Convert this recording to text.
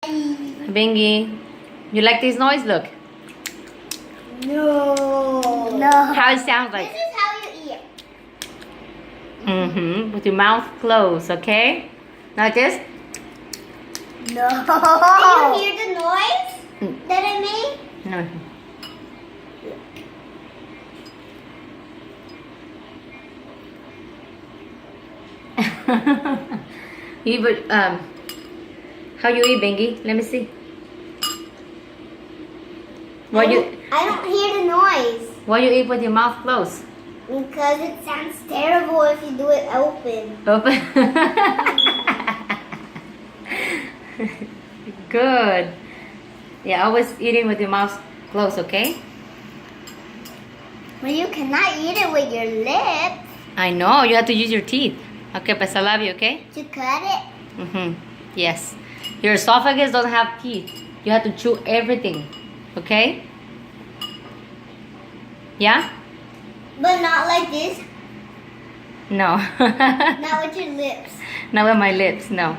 Bingy, you like this noise? Look. No. How it sounds like. This is how you eat. Mm-hmm. With your mouth closed, okay? Like this? No. Did you hear the noise that I made? No. You would how you eat, Bingy? Let me see. Why I don't hear the noise. you eat with your mouth closed? Because it sounds terrible if you do it open. Open. Good. Yeah, always eating with your mouth closed, okay? But you cannot eat it with your lips I know, you have to use your teeth. Okay, pues I love you, okay? to cut it. Mm-hmm. Yes. Your esophagus doesn't have teeth. You have to chew everything, okay? Yeah? But not like this. No. Not with your lips. Not with my lips, no.